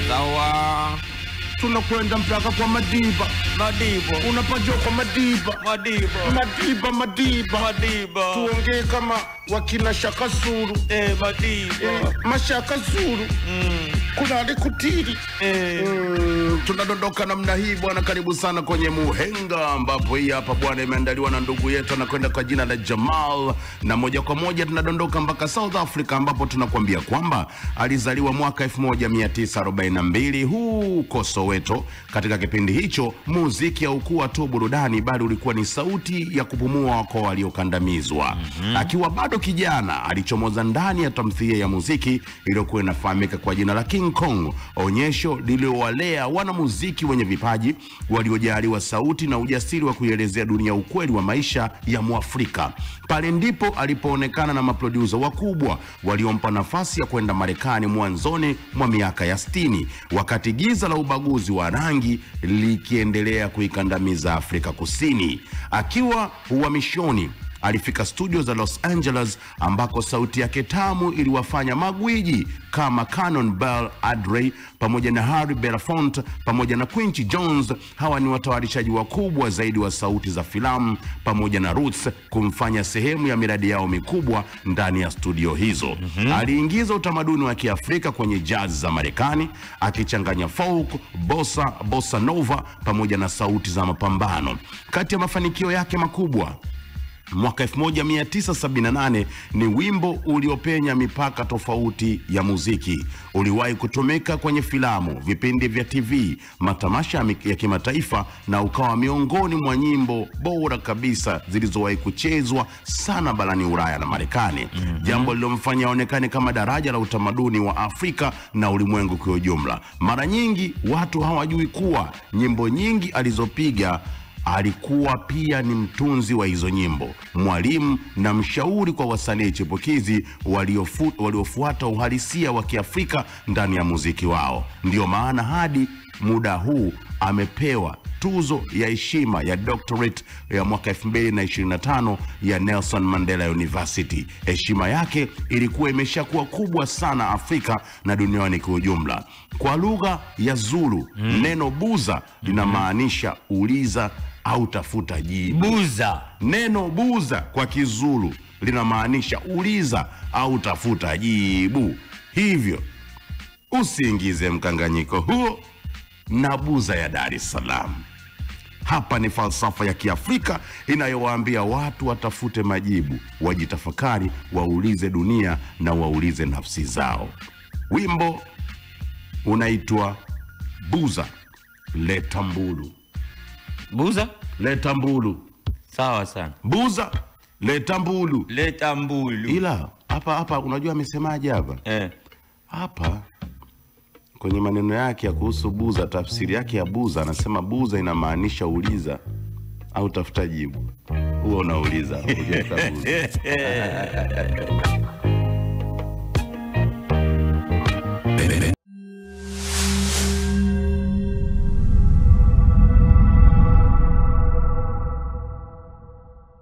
Zawa. Tunakwenda mpaka kwa Madiba. Unapajua kwa Madiba. Tuongee kama wakina Shaka Zulu. Mashaka Zulu. Kuna alikutiri. Tunadondoka namna hii bwana, karibu sana kwenye Muhenga, ambapo hii hapa bwana imeandaliwa na ndugu yetu anakwenda kwa jina la Jamal, na moja kwa moja tunadondoka mpaka South Africa, ambapo tunakwambia kwamba alizaliwa mwaka 1942 huko Soweto. Katika kipindi hicho muziki haukuwa tu burudani, bali ulikuwa ni sauti ya kupumua kwa waliokandamizwa. Akiwa bado kijana alichomoza ndani ya tamthilia ya muziki iliyokuwa inafahamika kwa jina la King Kong, onyesho lililowalea wanamuziki wenye vipaji waliojaliwa sauti na ujasiri wa kuielezea dunia ukweli wa maisha ya Mwafrika. Pale ndipo alipoonekana na maproducer wakubwa waliompa nafasi ya kwenda Marekani mwanzoni mwa miaka ya 60, wakati giza la ubaguzi wa rangi likiendelea kuikandamiza Afrika Kusini. Akiwa uhamishoni alifika studio za Los Angeles, ambako sauti yake tamu iliwafanya magwiji kama Cannon Bell Adderley pamoja na Harry Belafonte pamoja na Quincy Jones. Hawa ni watayarishaji wakubwa zaidi wa sauti za filamu pamoja na Roots kumfanya sehemu ya miradi yao mikubwa ndani ya studio hizo. Aliingiza utamaduni wa Kiafrika kwenye jazz za Marekani, akichanganya folk, bossa nova pamoja na sauti za mapambano. Kati ya mafanikio yake makubwa mwaka 1978 ni wimbo uliopenya mipaka tofauti ya muziki. Uliwahi kutumika kwenye filamu, vipindi vya TV, matamasha ya kimataifa, na ukawa miongoni mwa nyimbo bora kabisa zilizowahi kuchezwa sana barani Ulaya na Marekani. Jambo lilomfanya aonekane kama daraja la utamaduni wa Afrika na ulimwengu kwa ujumla. Mara nyingi watu hawajui kuwa nyimbo nyingi alizopiga alikuwa pia ni mtunzi wa hizo nyimbo, mwalimu na mshauri kwa wasanii chipukizi waliofuata uhalisia wa Kiafrika ndani ya muziki wao. Ndio maana hadi muda huu amepewa tuzo ya heshima ya doctorate ya mwaka 2025 ya Nelson Mandela University. Heshima yake ilikuwa imeshakuwa kubwa sana Afrika na duniani kwa ujumla. Kwa lugha ya Zulu, neno buza linamaanisha uliza au tafuta jibu. Buza. Neno buza kwa Kizulu linamaanisha uliza au tafuta jibu. Hivyo usiingize mkanganyiko huo na buza ya Dar es Salaam. Hapa ni falsafa ya Kiafrika inayowaambia watu watafute majibu, wajitafakari, waulize dunia na waulize nafsi zao. Wimbo unaitwa Buza Leta Mbulu. Buza Leta Mbulu. Sawa sana. Buza Leta Mbulu. Leta Mbulu. Ila hapa unajua amesemaje hapa? Hapa kwenye maneno yake ya kuhusu buza, tafsiri yake ya buza, anasema buza inamaanisha uliza au tafuta jibu. Huo unauliza, unajua buza.